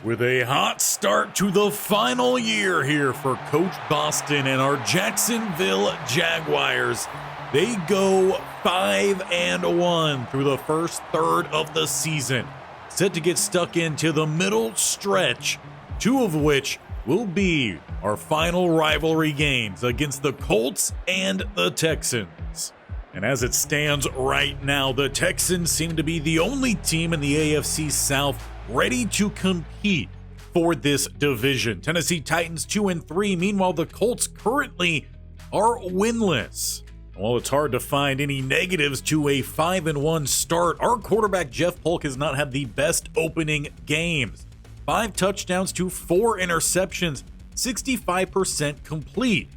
With a hot start to the final year here for Coach Boston and our Jacksonville Jaguars, they go 5-1 through the first third of the season, set to get stuck into the middle stretch, two of which will be our final rivalry games against the Colts and the Texans. And as it stands right now, the Texans seem to be the only team in the AFC South ready to compete for this division. Tennessee Titans 2-3. Meanwhile, the Colts currently are winless. While it's hard to find any negatives to a 5-1 start, our quarterback Jeff Polk has not had the best opening games. 5 touchdowns to 4 interceptions, 65% complete.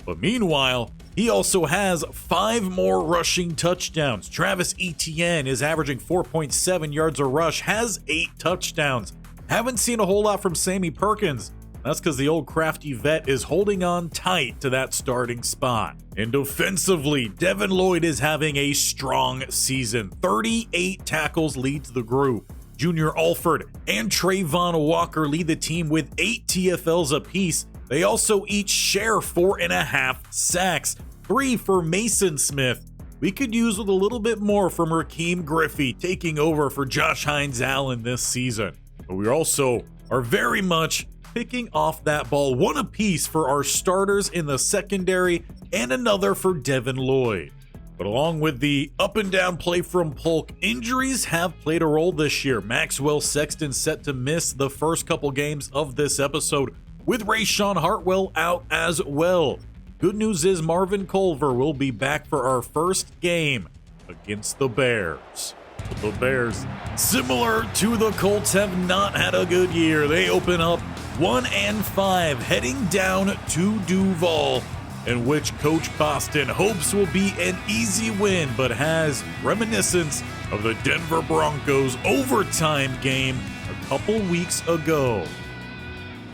But meanwhile, he also has 5 more rushing touchdowns. Travis Etienne is averaging 4.7 yards a rush, has 8 touchdowns. Haven't seen a whole lot from Sammy Perkins. That's because the old crafty vet is holding on tight to that starting spot. And defensively, Devin Lloyd is having a strong season. 38 tackles leads the group. Junior Alford and Trayvon Walker lead the team with 8 TFLs apiece. They also each share 4.5 sacks, 3 for Mason Smith. We could use with a little bit more from Rakeem Griffey taking over for Josh Hines-Allen this season. But we also are very much picking off that ball, 1 apiece for our starters in the secondary and another for Devin Lloyd. But along with the up and down play from Polk, injuries have played a role this year. Maxwell Sexton set to miss the first couple games of this episode, with Rashawn Hartwell out as well. Good news is Marvin Culver will be back for our first game against the Bears. But the Bears, similar to the Colts, have not had a good year. They open up 1-5, heading down to Duval, in which Coach Boston hopes will be an easy win, but has reminiscence of the Denver Broncos overtime game a couple weeks ago.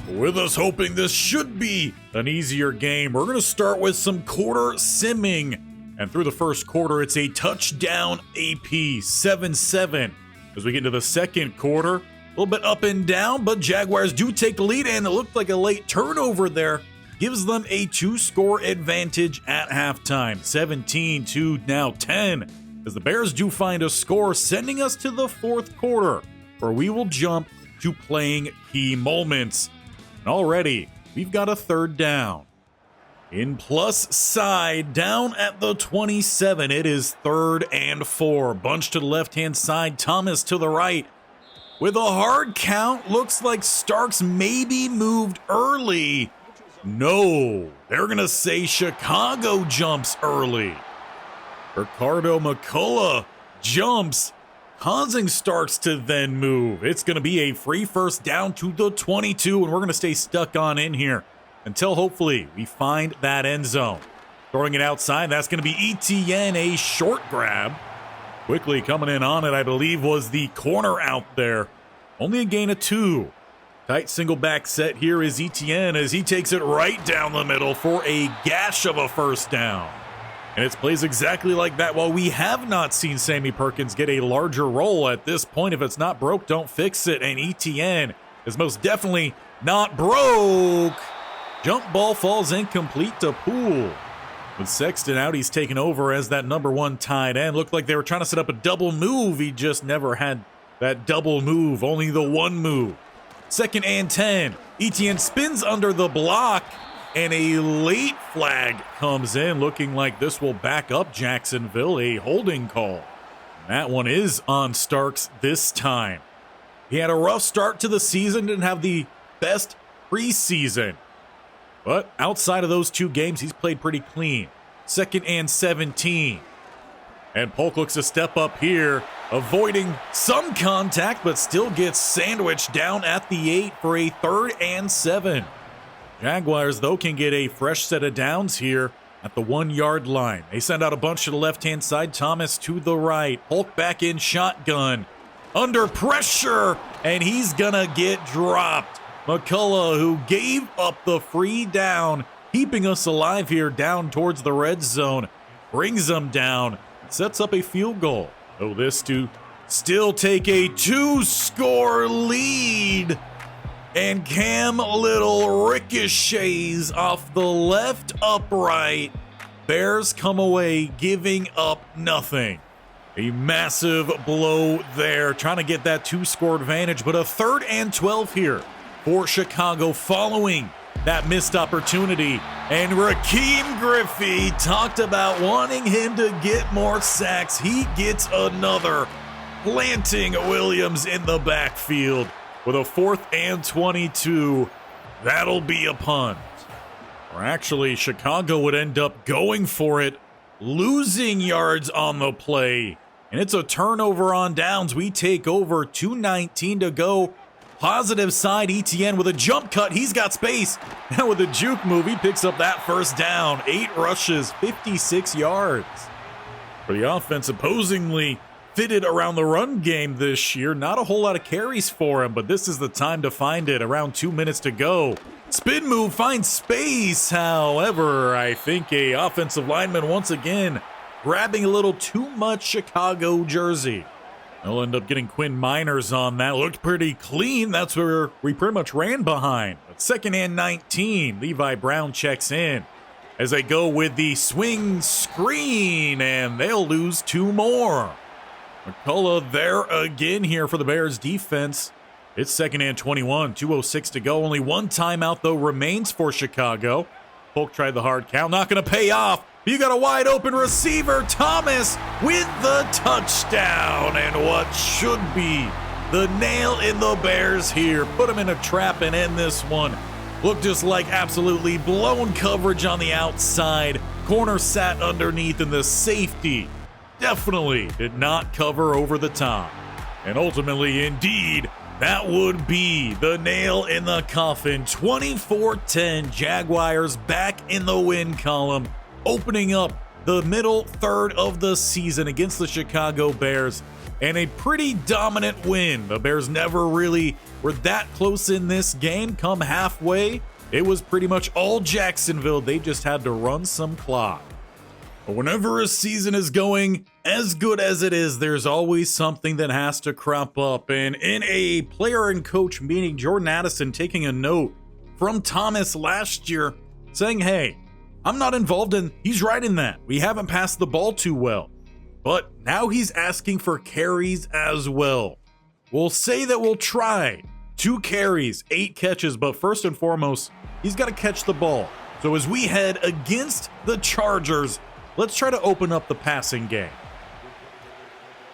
With us hoping this should be an easier game, we're going to start with some quarter simming. And through the first quarter, it's a touchdown AP, 7-7. As we get into the second quarter, a little bit up and down, but Jaguars do take the lead, and it looked like a late turnover there gives them a 2-score advantage at halftime, 17 to now 10, as the Bears do find a score, sending us to the fourth quarter, where we will jump to playing key moments. And already, we've got a third down. In plus side, down at the 27, it is 3rd and 4. Bunch to the left-hand side, Thomas to the right. With a hard count, looks like Starks maybe moved early. No, they're going to say Chicago jumps early. Ricardo McCullough jumps, causing Starks to then move. It's going to be a free first down to the 22, and we're going to stay stuck on in here until hopefully we find that end zone. Throwing it outside, that's going to be Etienne, a short grab. Quickly coming in on it, I believe, was the corner out there. Only a gain of 2. Tight single back set here is Etienne as he takes it right down the middle for a gash of a first down. And it plays exactly like that. While we have not seen Sammy Perkins get a larger role at this point, if it's not broke, don't fix it. And Etienne is most definitely not broke. Jump ball falls incomplete to Poole. With Sexton out, he's taken over as that number 1 tight end. Looked like they were trying to set up a double move. He just never had that double move, only the one move. 2nd and 10. Etienne spins under the block, and a late flag comes in, looking like this will back up Jacksonville, a holding call. And that one is on Starks this time. He had a rough start to the season, didn't have the best preseason. But outside of those 2 games, he's played pretty clean. 2nd and 17. And Polk looks to step up here, avoiding some contact, but still gets sandwiched down at the 8 for a 3rd and 7. Jaguars, though, can get a fresh set of downs here at the 1-yard line. They send out a bunch to the left-hand side, Thomas to the right. Polk back in shotgun, under pressure, and he's gonna get dropped. McCullough, who gave up the free down, keeping us alive here down towards the red zone, brings them down, sets up a field goal. So this to still take a 2-score lead And Cam Little ricochets off the left upright. Bears come away giving up nothing. A massive blow there, trying to get that 2-score advantage, but a 3rd and 12 here for Chicago following that missed opportunity. And Raheem Griffey talked about wanting him to get more sacks. He gets another, planting Williams in the backfield with a 4th and 22. That'll be a punt. Or actually, Chicago would end up going for it, losing yards on the play. And it's a turnover on downs. We take over, 2:19 to go. Positive side, Etienne with a jump cut. He's got space. Now with a juke move, he picks up that 1st down. 8 rushes, 56 yards. For the offense, supposedly fitted around the run game this year. Not a whole lot of carries for him, but this is the time to find it. Around 2 minutes to go. Spin move finds space. However, I think a offensive lineman once again grabbing a little too much Chicago jersey. They'll end up getting Quinn Miners on that. Looked pretty clean. That's where we pretty much ran behind. But 2nd and 19. Levi Brown checks in as they go with the swing screen, and they'll lose 2 more. McCullough there again here for the Bears defense. It's 2nd and 21. 2:06 to go. Only 1 timeout, though, remains for Chicago. Polk tried the hard count. Not going to pay off. You got a wide open receiver, Thomas, with the touchdown. And what should be the nail in the Bears here. Put him in a trap and end this one. Looked just like absolutely blown coverage on the outside. Corner sat underneath, and the safety definitely did not cover over the top. And ultimately, indeed, that would be the nail in the coffin. 24-10, Jaguars back in the win column, opening up the middle third of the season against the Chicago Bears, and a pretty dominant win. The Bears never really were that close in this game. Come halfway, it was pretty much all Jacksonville. They just had to run some clock. But whenever a season is going as good as it is, there's always something that has to crop up. And in a player and coach meeting, Jordan Addison taking a note from Thomas last year saying, hey, I'm not involved in, he's right in that. We haven't passed the ball too well. But now he's asking for carries as well. We'll say that we'll try 2 carries, 8 catches, but first and foremost, he's got to catch the ball. So as we head against the Chargers, let's try to open up the passing game.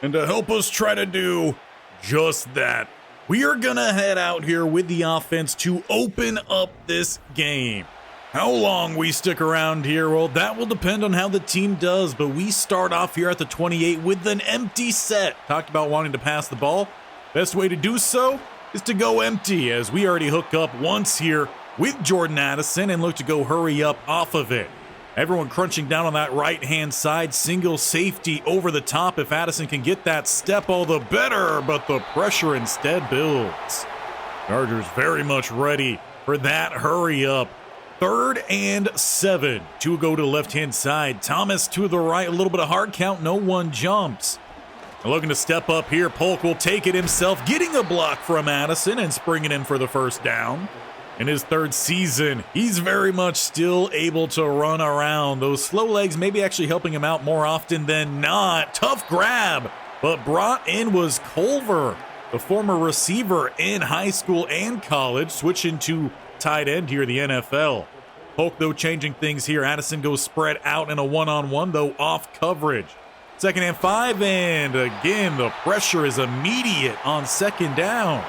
And to help us try to do just that, we are going to head out here with the offense to open up this game. How long we stick around here, well, that will depend on how the team does, but we start off here at the 28 with an empty set. Talked about wanting to pass the ball. Best way to do so is to go empty, as we already hook up once here with Jordan Addison and look to go hurry up off of it. Everyone crunching down on that right-hand side, single safety over the top. If Addison can get that step, all the better, but the pressure instead builds. Chargers very much ready for that hurry up. 3rd and 7. 2 go to the left-hand side. Thomas to the right, a little bit of hard count, no one jumps. Looking to step up here, Polk will take it himself, getting a block from Addison and springing in for the 1st down. In his 3rd season, he's very much still able to run around. Those slow legs maybe actually helping him out more often than not. Tough grab, but brought in was Culver, the former receiver in high school and college, switching to tight end here in the NFL. Polk, though, changing things here. Addison goes spread out in a one-on-one, though, off coverage. 2nd and 5, and again, the pressure is immediate on 2nd down.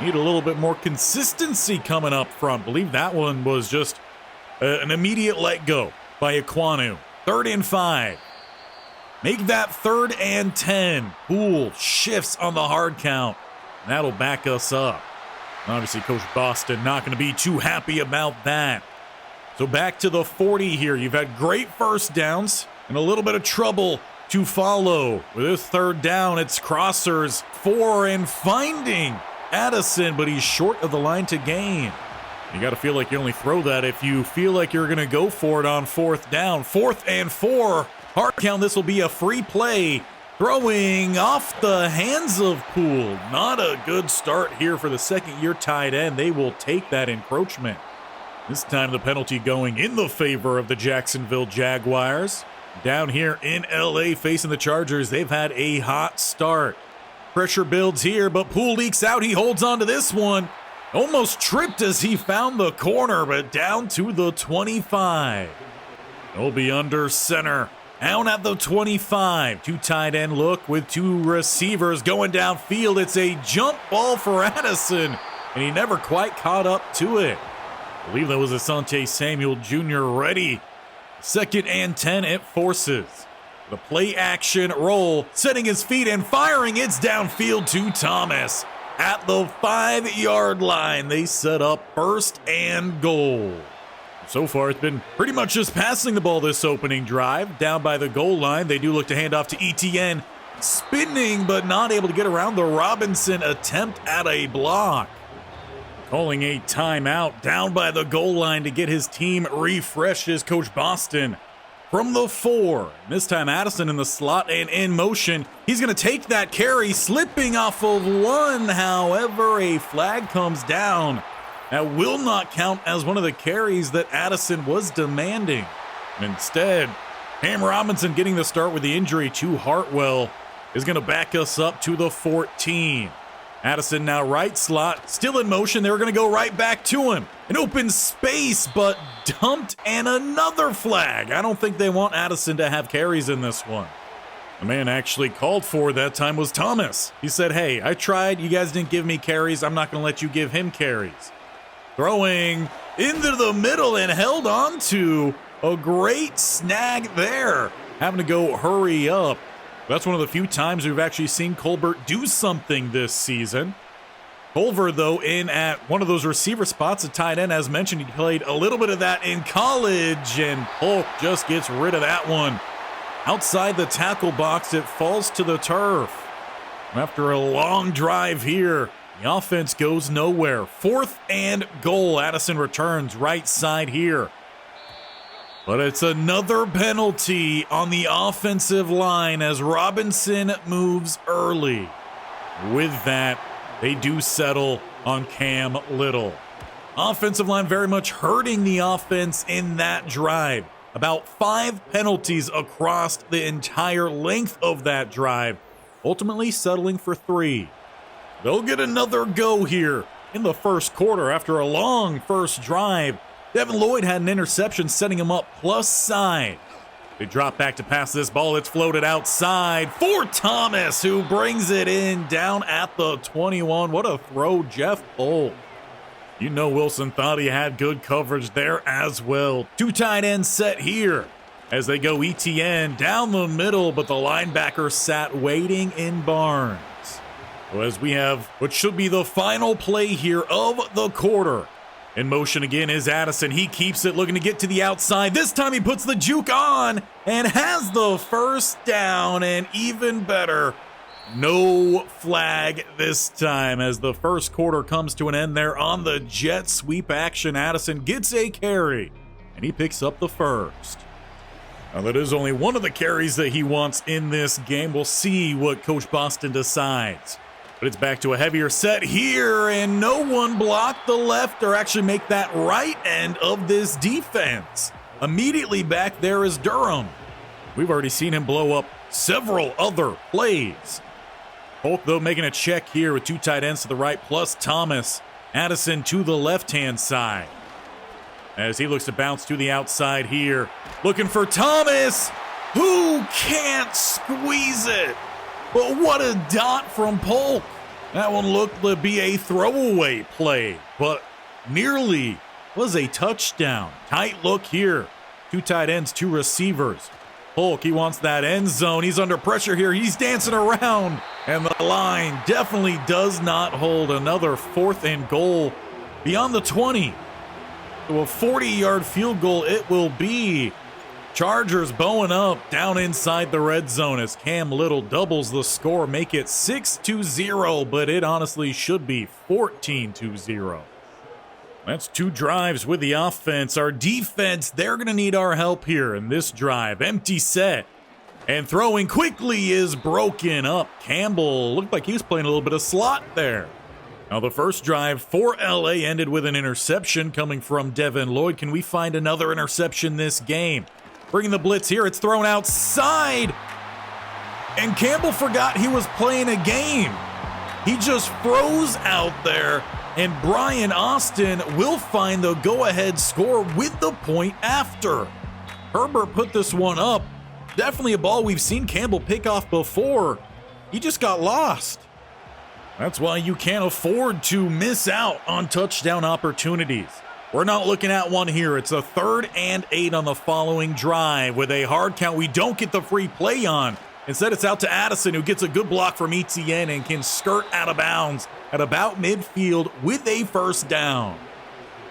Need a little bit more consistency coming up front. Believe that one was just an immediate let go by Ekwonu. 3rd and 5. Make that 3rd and 10. Poole shifts on the hard count. And that'll back us up. Obviously, Coach Boston not going to be too happy about that. So back to the 40 here. You've had great 1st downs and a little bit of trouble to follow. With this 3rd down, it's crossers 4 and finding Addison, but he's short of the line to gain. You got to feel like you only throw that if you feel like you're going to go for it on 4th down. 4th and 4. Hard count, this will be a free play. Throwing off the hands of Poole. Not a good start here for the second-year tight end. They will take that encroachment. This time the penalty going in the favor of the Jacksonville Jaguars. Down here in LA facing the Chargers, they've had a hot start. Pressure builds here, but Poole leaks out. He holds on to this one. Almost tripped as he found the corner, but down to the 25. He'll be under center. Down at the 25. Two tight end look with two receivers going downfield. It's a jump ball for Addison, and he never quite caught up to it. I believe that was Asante Samuel Jr. ready. 2nd and 10 it forces. The play action roll, setting his feet and firing. It's downfield to Thomas. At the 5-yard line, they set up 1st and goal. So far, it's been pretty much just passing the ball this opening drive. Down by the goal line, they do look to hand off to Etienne. Spinning, but not able to get around the Robinson attempt at a block. Calling a timeout down by the goal line to get his team refreshed is Coach Boston. From the 4, this time Addison in the slot and in motion. He's going to take that carry, slipping off of one. However, a flag comes down. That will not count as one of the carries that Addison was demanding. Instead, Cam Robinson getting the start with the injury to Hartwell is going to back us up to the 14. Addison now right slot, still in motion. They're going to go right back to him. An open space, but dumped, and another flag. I don't think they want Addison to have carries in this one. The man actually called for that time was Thomas. He said, hey, I tried. You guys didn't give me carries. I'm not going to let you give him carries. Throwing into the middle and held on to a great snag there. Having to go hurry up. That's one of the few times we've actually seen Colbert do something this season. Culver, though, in at one of those receiver spots, a tight end. As mentioned, he played a little bit of that in college, and Polk just gets rid of that one. Outside the tackle box, it falls to the turf. After a long drive here, the offense goes nowhere. 4th and goal. Addison returns right side here. But it's another penalty on the offensive line as Robinson moves early. With that, they do settle on Cam Little. Offensive line very much hurting the offense in that drive. About 5 penalties across the entire length of that drive, ultimately settling for 3. They'll get another go here in the first quarter after a long first drive. Devin Lloyd had an interception setting him up plus side. They drop back to pass this ball. It's floated outside for Thomas, who brings it in down at the 21. What a throw, Jeff Polk. You know Wilson thought he had good coverage there as well. 2 tight ends set here as they go Etienne down the middle, but the linebacker sat waiting in Barnes. So as we have what should be the final play here of the quarter. In motion again is Addison. He keeps it, looking to get to the outside. This time he puts the juke on and has the first down, and even better, no flag this time as the first quarter comes to an end there on the jet sweep action. Addison gets a carry, and he picks up the first. Now that is only one of the carries that he wants in this game. We'll see what Coach Boston decides. But it's back to a heavier set here, and no one blocked the left or actually make that right end of this defense. Immediately back there is Durham. We've already seen him blow up several other plays. Polk, though, making a check here with 2 tight ends to the right, plus Thomas. Addison to the left-hand side. As he looks to bounce to the outside here. Looking for Thomas, who can't squeeze it. But what a dot from Polk. That one looked to be a throwaway play, but nearly was a touchdown. Tight look here. 2 tight ends, 2 receivers. Polk, he wants that end zone. He's under pressure here. He's dancing around, and the line definitely does not hold. Another 4th and goal beyond the 20. So a 40-yard field goal it will be. Chargers bowing up down inside the red zone as Cam Little doubles the score, make it 6-0, but it honestly should be 14-0. That's 2 drives with the offense. Our defense, they're going to need our help here in this drive. Empty set. And throwing quickly is broken up. Campbell looked like he was playing a little bit of slot there. Now the first drive for LA ended with an interception coming from Devin Lloyd. Can we find another interception this game? Bringing the blitz here. It's thrown outside. And Campbell forgot he was playing a game. He just froze out there. And Brian Austin will find the go-ahead score with the point after. Herbert put this one up. Definitely a ball we've seen Campbell pick off before. He just got lost. That's why you can't afford to miss out on touchdown opportunities. We're not looking at one here. It's a 3rd and 8 on the following drive with a hard count we don't get the free play on. Instead, it's out to Addison, who gets a good block from Etienne and can skirt out of bounds at about midfield with a first down.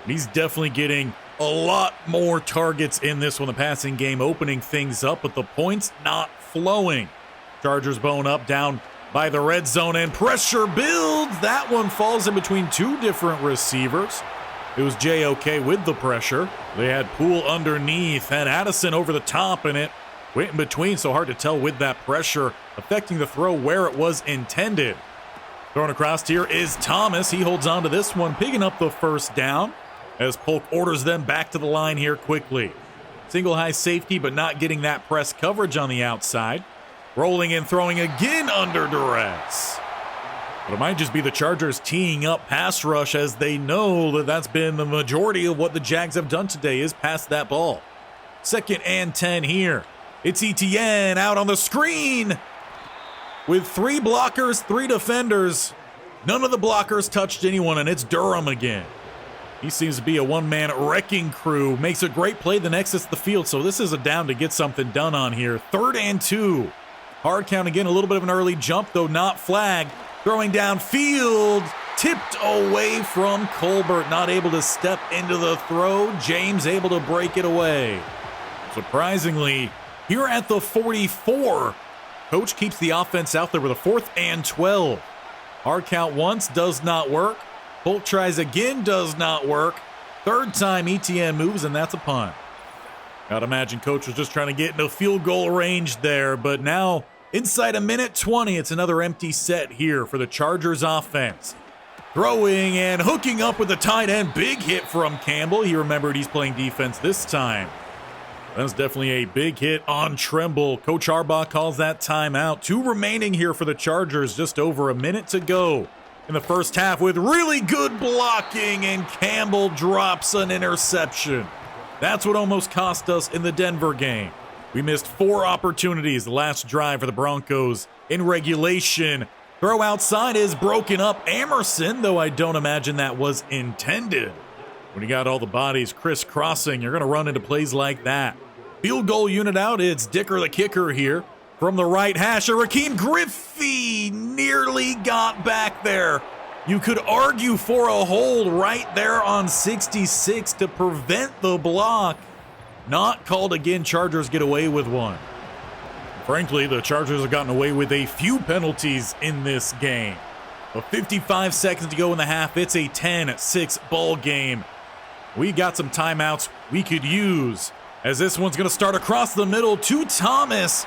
He's definitely getting a lot more targets in this one. The passing game opening things up, but the points not flowing. Chargers bone up down by the red zone, and pressure builds. That one falls in between 2 different receivers. It was JOK with the pressure. They had Poole underneath, had Addison over the top, and it went in between, so hard to tell with that pressure affecting the throw where it was intended. Thrown across here is Thomas. He holds on to this one, picking up the first down as Polk orders them back to the line here quickly. Single high safety, but not getting that press coverage on the outside. Rolling and throwing again under duress. But it might just be the Chargers teeing up pass rush, as they know that that's been the majority of what the Jags have done today is pass that ball. 2nd and 10 here. It's Etienne out on the screen with 3 blockers, 3 defenders. None of the blockers touched anyone, and it's Durham again. He seems to be a one-man wrecking crew. Makes a great play, then exits the field. So this is a down to get something done on here. 3rd and 2. Hard count again. A little bit of an early jump, though not flagged. Throwing downfield. Tipped away from Colbert. Not able to step into the throw. James able to break it away. Surprisingly, here at the 44, Coach keeps the offense out there with a 4th and 12. Hard count once, does not work. Polk tries again, does not work. 3rd time Etienne moves, and that's a punt. Gotta imagine Coach was just trying to get into field goal range there, but now inside a minute 20, it's another empty set here for the Chargers offense. Throwing and hooking up with the tight end. Big hit from Campbell. He remembered he's playing defense this time. That's definitely a big hit on Tremble. Coach Harbaugh calls that timeout. 2 remaining here for the Chargers, just over a minute to go in the first half with really good blocking, and Campbell drops an interception. That's what almost cost us in the Denver game. We missed 4 opportunities the last drive for the Broncos in regulation. Throw outside is broken up. Emerson, though I don't imagine that was intended. When you got all the bodies crisscrossing, you're going to run into plays like that. Field goal unit out. It's Dicker the kicker here. From the right hash, Rakeem Griffey nearly got back there. You could argue for a hold right there on 66 to prevent the block. Not called again. Chargers get away with one. Frankly, the Chargers have gotten away with a few penalties in this game. But 55 seconds to go in the half. It's a 10-6 ball game. We got some timeouts we could use, as this one's going to start across the middle to Thomas.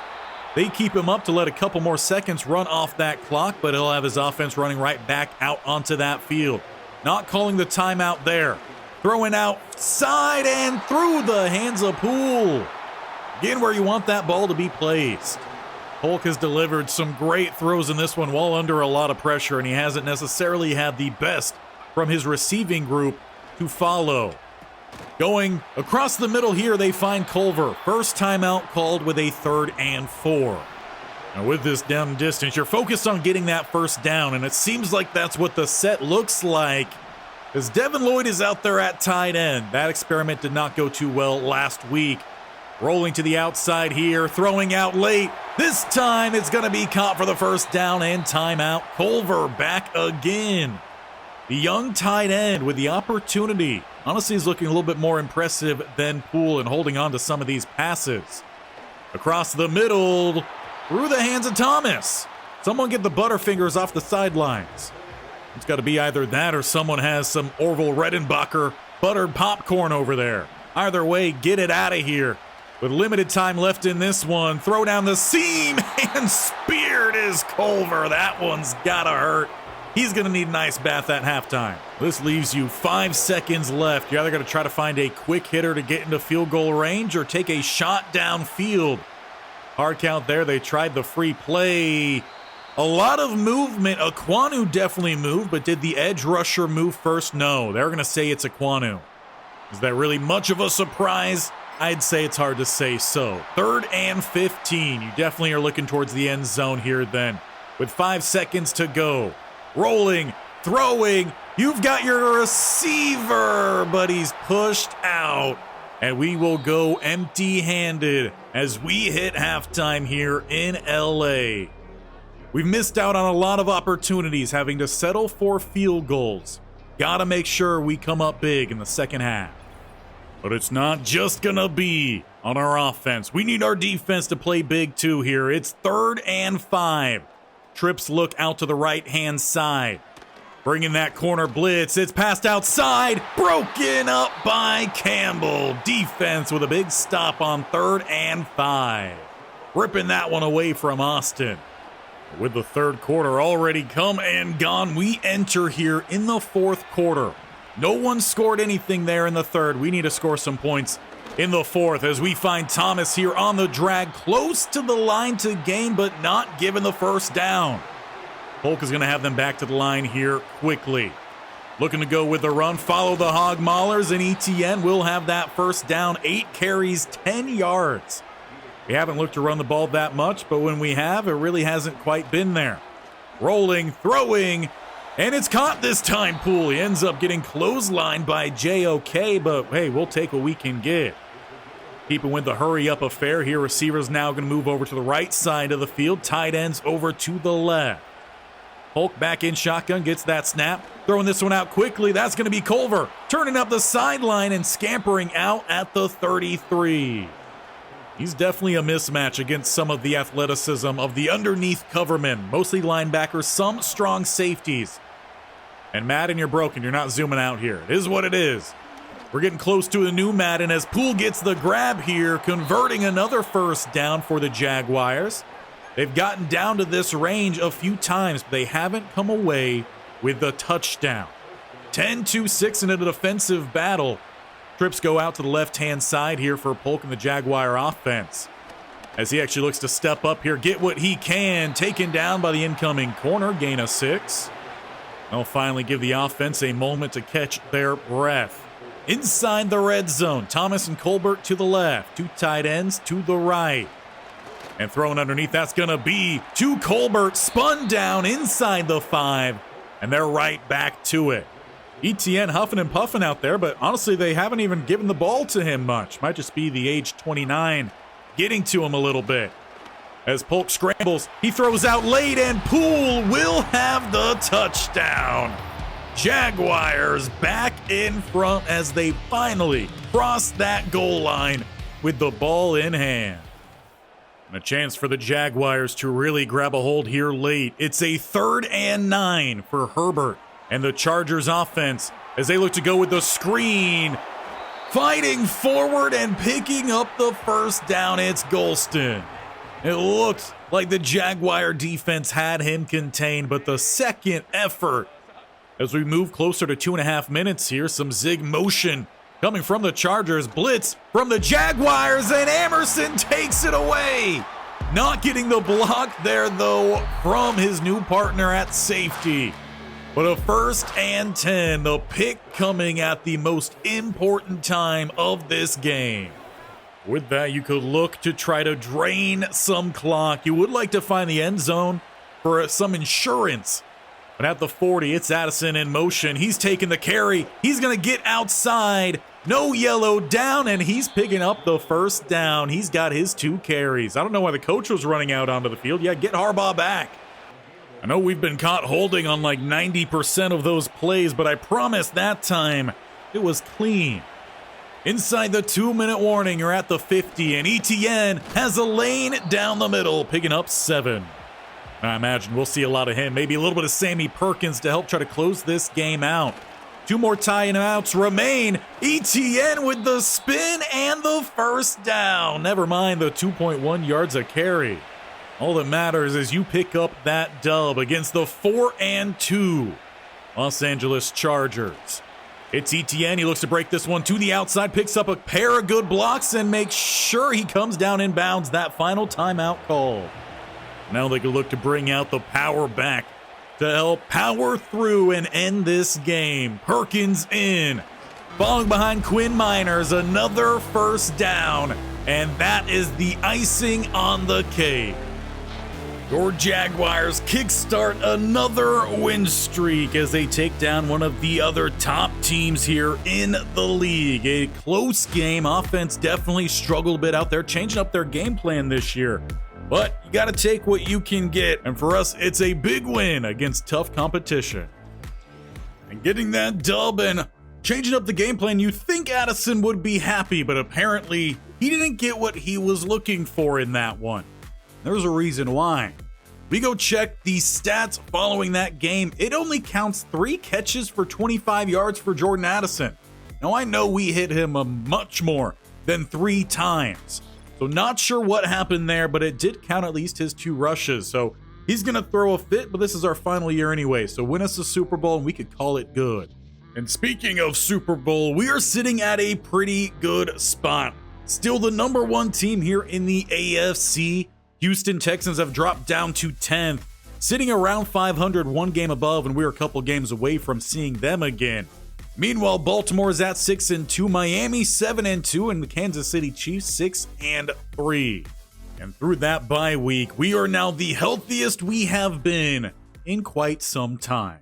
They keep him up to let a couple more seconds run off that clock, but he'll have his offense running right back out onto that field. Not calling the timeout there. Throwing outside and through the hands of Poole. Again, where you want that ball to be placed. Polk has delivered some great throws in this one while under a lot of pressure, and he hasn't necessarily had the best from his receiving group to follow. Going across the middle here, they find Culver. First timeout called with a 3rd and 4. Now with this down distance, you're focused on getting that first down, and it seems like that's what the set looks like, as Devin Lloyd is out there at tight end. That experiment did not go too well last week. Rolling to the outside here, throwing out late. This time it's going to be caught for the first down and timeout. Culver back again. The young tight end with the opportunity. Honestly, is looking a little bit more impressive than Poole and holding on to some of these passes. Across the middle, through the hands of Thomas. Someone get the Butterfingers off the sidelines. It's got to be either that or someone has some Orville Redenbacher buttered popcorn over there. Either way, get it out of here. With limited time left in this one, throw down the seam and speared is Culver. That one's gotta hurt. He's gonna need an ice bath at halftime. This leaves you 5 seconds left. You're either gonna try to find a quick hitter to get into field goal range or take a shot downfield. Hard count there. They tried the free play. A lot of movement. Aquanu definitely moved, but did the edge rusher move first? No. They're gonna say it's Aquanu. Is that really much of a surprise? I'd say it's hard to say so. 3rd and 15. You definitely are looking towards the end zone here then. With 5 seconds to go. Rolling, throwing. You've got your receiver, but he's pushed out. And we will go empty-handed as we hit halftime here in LA. We've missed out on a lot of opportunities, having to settle for field goals. Gotta make sure we come up big in the second half. But it's not just gonna be on our offense. We need our defense to play big too here. It's 3rd and 5. Trips look out to the right-hand side. Bringing that corner blitz. It's passed outside. Broken up by Campbell. Defense with a big stop on 3rd and 5. Ripping that one away from Austin. With the third quarter already come and gone, we enter here in the 4th quarter. No one scored anything there in the 3rd. We need to score some points in the 4th as we find Thomas here on the drag, close to the line to gain, but not given the first down. Polk is going to have them back to the line here quickly. Looking to go with the run, follow the hog maulers, and ETN will have that first down. 8 carries, 10 yards. We haven't looked to run the ball that much, but when we have, it really hasn't quite been there. Rolling, throwing, and it's caught this time, Poole. He ends up getting clotheslined by JOK, but hey, we'll take what we can get. Keeping with the hurry-up affair here, receivers now going to move over to the right side of the field. Tight ends over to the left. Polk back in shotgun, gets that snap. Throwing this one out quickly. That's going to be Culver. Turning up the sideline and scampering out at the 33. He's definitely a mismatch against some of the athleticism of the underneath covermen. Mostly linebackers, some strong safeties. And Madden, you're broken. You're not zooming out here. It is what it is. We're getting close to a new Madden as Poole gets the grab here, converting another first down for the Jaguars. They've gotten down to this range a few times, but they haven't come away with the touchdown. 10-6 in a defensive battle. Trips go out to the left-hand side here for Polk and the Jaguar offense. As he actually looks to step up here, get what he can. Taken down by the incoming corner, gain of 6. They'll finally give the offense a moment to catch their breath. Inside the red zone, Thomas and Colbert to the left. 2 tight ends to the right. And thrown underneath, that's going to be to Colbert. Spun down inside the 5. And they're right back to it. ETN huffing and puffing out there, but honestly, they haven't even given the ball to him much. Might just be the age 29 getting to him a little bit. As Polk scrambles, he throws out late, and Poole will have the touchdown. Jaguars back in front as they finally cross that goal line with the ball in hand. And a chance for the Jaguars to really grab a hold here late. It's a 3rd and 9 for Herbert and the Chargers offense as they look to go with the screen. Fighting forward and picking up the first down, it's Golston. It looked like the Jaguar defense had him contained, but the second effort, as we move closer to 2.5 minutes here, some zig motion coming from the Chargers, blitz from the Jaguars, and Emerson takes it away. Not getting the block there, though, from his new partner at safety. But a 1st and 10, the pick coming at the most important time of this game. With that, you could look to try to drain some clock. You would like to find the end zone for some insurance. But at the 40, it's Addison in motion. He's taking the carry. He's going to get outside. No yellow down, and he's picking up the first down. He's got his 2 carries. I don't know why the coach was running out onto the field. Yeah, get Harbaugh back. I know we've been caught holding on like 90% of those plays, but I promise that time it was clean. Inside the 2-minute warning, you're at the 50, and ETN has a lane down the middle, picking up 7. I imagine we'll see a lot of him, maybe a little bit of Sammy Perkins to help try to close this game out. 2 more timeouts remain. ETN with the spin and the first down. Never mind the 2.1 yards a carry. All that matters is you pick up that dub against the 4-2 Los Angeles Chargers. It's ETN. He looks to break this one to the outside, picks up a pair of good blocks, and makes sure he comes down in bounds. That final timeout call. Now they can look to bring out the power back to help power through and end this game. Perkins in. Falling behind Quinn Miners, another first down, and that is the icing on the cake. Your Jaguars kickstart another win streak as they take down one of the other top teams here in the league. A close game. Offense definitely struggled a bit out there, changing up their game plan this year. But you got to take what you can get. And for us, it's a big win against tough competition. And getting that dub and changing up the game plan, you think Addison would be happy, but apparently he didn't get what he was looking for in that one. There's a reason why. We go check the stats following that game. It only counts 3 catches for 25 yards for Jordan Addison. Now, I know we hit him much more than 3 times. So not sure what happened there, but it did count at least his 2 rushes. So he's going to throw a fit, but this is our final year anyway. So win us a Super Bowl and we could call it good. And speaking of Super Bowl, we are sitting at a pretty good spot. Still the number 1 team here in the AFC. Houston Texans have dropped down to 10th, sitting around 500, 1 game above, and we're a couple games away from seeing them again. Meanwhile, Baltimore is at 6-2, Miami 7-2, and the Kansas City Chiefs 6-3. And through that bye week, we are now the healthiest we have been in quite some time.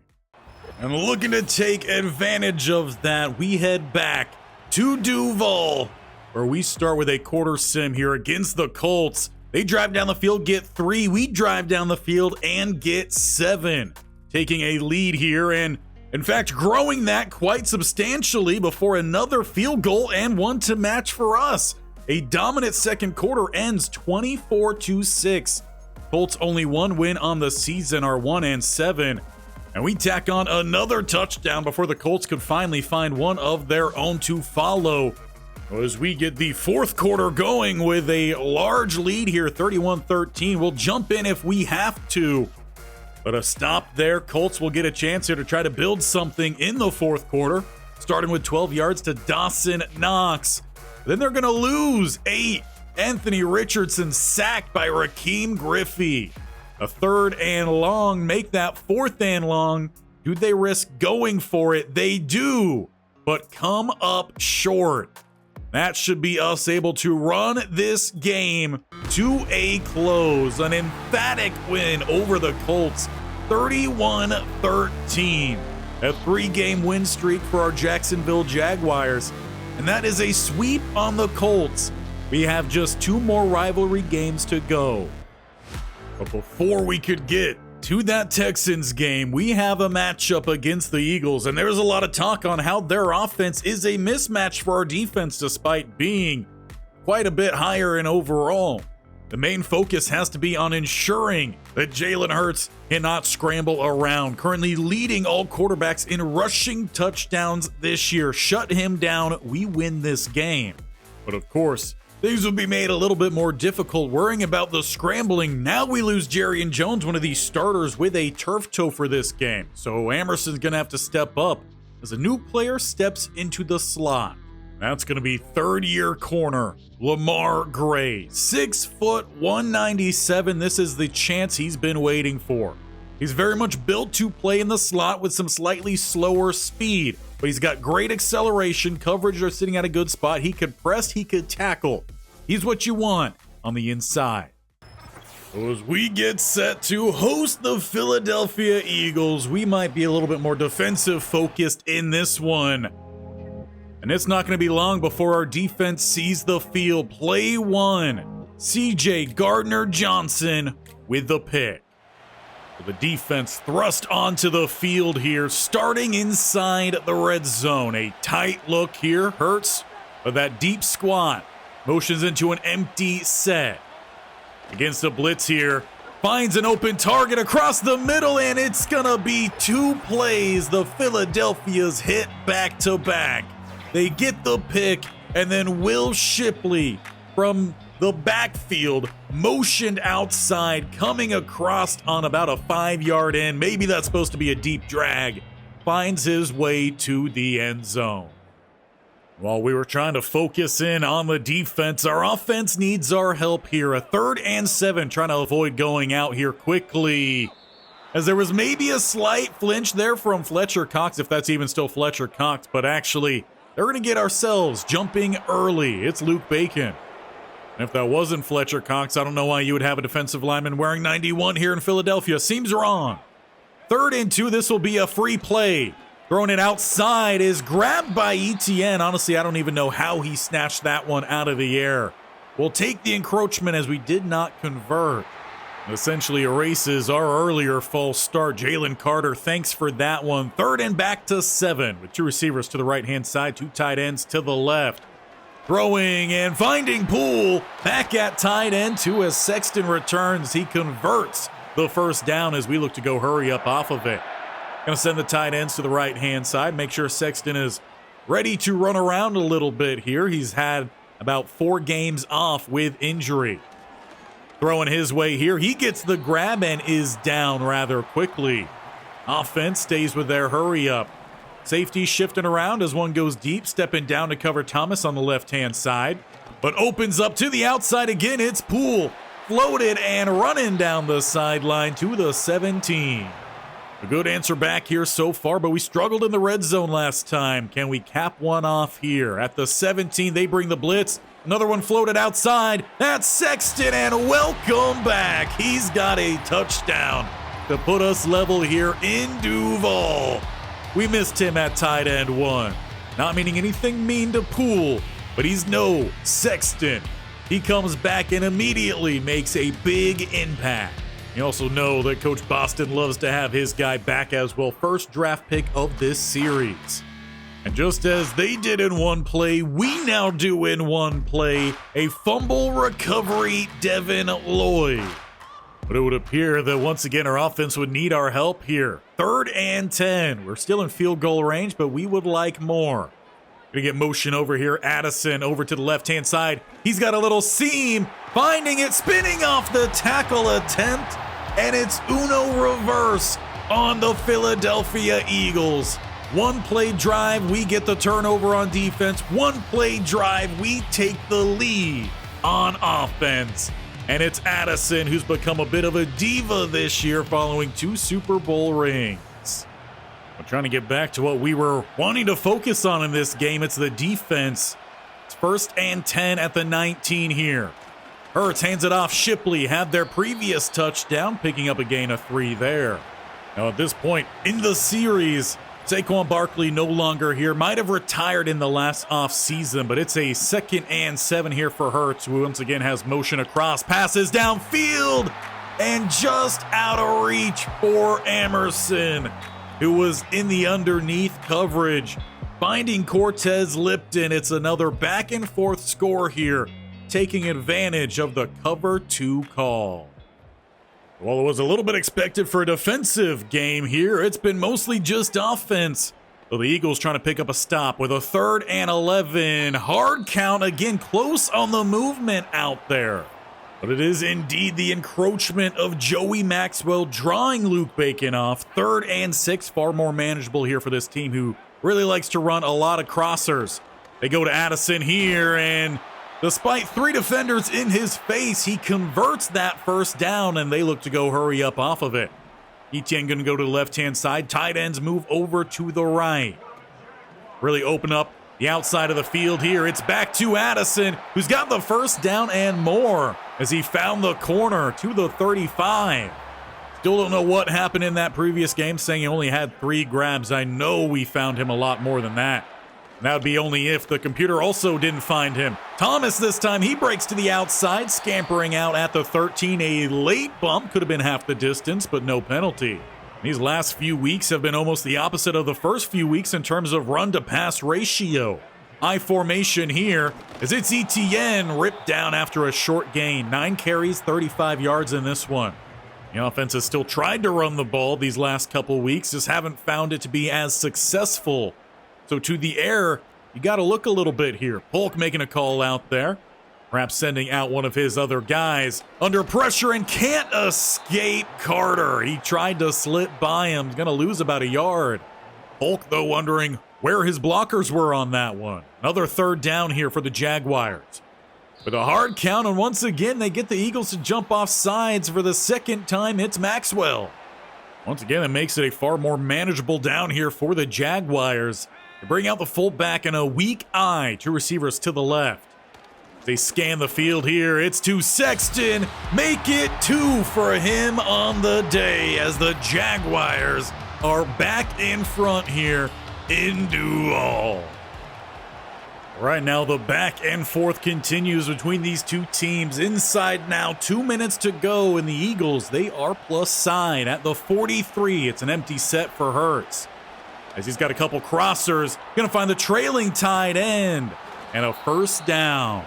And looking to take advantage of that, we head back to Duval, where we start with a quarter sim here against the Colts. They drive down the field, get 3. We drive down the field and get 7. Taking a lead here and, in fact, growing that quite substantially before another field goal and one to match for us. A dominant second quarter ends 24-6. Colts only 1 win on the season are 1-7. And we tack on another touchdown before the Colts could finally find one of their own to follow. As we get the fourth quarter going with a large lead here, 31-13. We'll jump in if we have to. But a stop there. Colts will get a chance here to try to build something in the fourth quarter. Starting with 12 yards to Dawson Knox. Then they're going to lose 8. Anthony Richardson sacked by Rakeem Griffey. A 3rd and long. Make that 4th and long. Do they risk going for it? They do. But come up short. That should be us able to run this game to a close. An emphatic win over the Colts, 31-13. A 3-game win streak for our Jacksonville Jaguars. And that is a sweep on the Colts. We have just 2 more rivalry games to go. But before we could get to that Texans game, we have a matchup against the Eagles, and there's a lot of talk on how their offense is a mismatch for our defense despite being quite a bit higher in overall. The main focus has to be on ensuring that Jalen Hurts cannot scramble around, currently leading all quarterbacks in rushing touchdowns this year. Shut him down, we win this game. But of course, things will be made a little bit more difficult worrying about the scrambling. Now we lose Jerry Jones, one of these starters, with a turf toe for this game. So Emerson's going to have to step up as a new player steps into the slot. That's going to be 3rd-year corner Lamar Gray. 6 foot, 197. This is the chance he's been waiting for. He's very much built to play in the slot with some slightly slower speed. But he's got great acceleration. Coverage are sitting at a good spot. He could press, he could tackle. He's what you want on the inside. So as we get set to host the Philadelphia Eagles, we might be a little bit more defensive focused in this one. And it's not going to be long before our defense sees the field. Play 1. CJ Gardner-Johnson with the pick. The defense thrust onto the field here, starting inside the red zone. A tight look here. Hurts with that deep squat. Motions into an empty set. Against the blitz here, Finds an open target across the middle, and it's gonna be 2 plays. The Philadelphia's hit back-to-back. They get the pick, and then Will Shipley from the backfield motioned outside, coming across on about a 5-yard end. Maybe that's supposed to be a deep drag. Finds his way to the end zone. While we were trying to focus in on the defense, our offense needs our help here. A 3rd and 7, trying to avoid going out here quickly. As there was maybe a slight flinch there from Fletcher Cox, if that's even still Fletcher Cox, but actually, they're going to get ourselves jumping early. It's Luke Bacon. And if that wasn't Fletcher Cox, I don't know why you would have a defensive lineman wearing 91 here in Philadelphia. Seems wrong. 3rd and 2, this will be a free play. Throwing it outside is grabbed by Etienne. Honestly, I don't even know how he snatched that one out of the air. We'll take the encroachment as we did not convert. Essentially erases our earlier false start. Jalen Carter, thanks for that one. 3rd and back to 7 with 2 receivers to the right-hand side, 2 tight ends to the left. Throwing and finding Poole back at tight end to as Sexton returns. He converts the first down as we look to go hurry up off of it. Going to send the tight ends to the right-hand side. Make sure Sexton is ready to run around a little bit here. He's had about 4 games off with injury. Throwing his way here. He gets the grab and is down rather quickly. Offense stays with their hurry up. Safety shifting around as one goes deep, stepping down to cover Thomas on the left-hand side. But opens up to the outside again. It's Poole. Floated and running down the sideline to the 17. A good answer back here so far, but we struggled in the red zone last time. Can we cap one off here? At the 17, they bring the blitz. Another one floated outside. That's Sexton, and welcome back. He's got a touchdown to put us level here in Duval. We missed him at tight end 1. Not meaning anything mean to Poole, but he's no Sexton. He comes back and immediately makes a big impact. You also know that Coach Boston loves to have his guy back as well. First draft pick of this series. And just as they did in one play, we now do in one play. A fumble recovery, Devin Lloyd. But it would appear that once again our offense would need our help here. 3rd and 10. We're still in field goal range, but we would like more. Gonna get motion over here. Addison over to the left-hand side. He's got a little seam. Finding it, spinning off the tackle attempt. And it's Uno reverse on the Philadelphia Eagles. 1 play drive, we get the turnover on defense. 1 play drive, we take the lead on offense. And it's Addison who's become a bit of a diva this year following 2 Super Bowl rings. We're trying to get back to what we were wanting to focus on in this game. It's the defense. It's 1st and 10 at the 19 here. Hurts hands it off. Shipley had their previous touchdown, picking up a gain of 3 there. Now at this point in the series, Saquon Barkley no longer here. Might have retired in the last offseason, but it's a 2nd and 7 here for Hurts, who once again has motion across, passes downfield, and just out of reach for Emerson, who was in the underneath coverage. Finding Cortez Lipton. It's another back and forth score here, taking advantage of the cover 2 call. Well, it was a little bit expected for a defensive game here. It's been mostly just offense. So the Eagles trying to pick up a stop with a 3rd and 11. Hard count again, close on the movement out there. But it is indeed the encroachment of Joey Maxwell drawing Luke Bacon off. 3rd and 6, far more manageable here for this team who really likes to run a lot of crossers. They go to Addison here, and despite 3 defenders in his face, he converts that first down, and they look to go hurry up off of it. Etienne going to go to the left-hand side. Tight ends move over to the right. Really open up the outside of the field here. It's back to Addison, who's got the first down and more as he found the corner to the 35. Still don't know what happened in that previous game, saying he only had 3 grabs. I know we found him a lot more than that. That would be only if the computer also didn't find him. Thomas this time, he breaks to the outside, scampering out at the 13. A late bump, could have been half the distance, but no penalty. These last few weeks have been almost the opposite of the first few weeks in terms of run-to-pass ratio. I formation here as it's Etienne ripped down after a short gain. 9 carries, 35 yards in this one. The offense has still tried to run the ball these last couple weeks, just haven't found it to be as successful. So to the air, you got to look a little bit here. Polk making a call out there. Perhaps sending out one of his other guys. Under pressure and can't escape Carter. He tried to slip by him. He's going to lose about a yard. Polk, though, wondering where his blockers were on that one. Another third down here for the Jaguars. With a hard count, and once again, they get the Eagles to jump off sides for the second time. It's Maxwell. Once again, it makes it a far more manageable down here for the Jaguars. They bring out the fullback and a weak eye. Two receivers to the left. They scan the field here. It's to Sexton. Make it 2 for him on the day as the Jaguars are back in front here in Duval. Right now, the back and forth continues between these two teams. Inside now, 2 minutes to go, and the Eagles, they are plus side at the 43. It's an empty set for Hurts. As he's got a couple crossers, gonna find the trailing tight end, and a first down.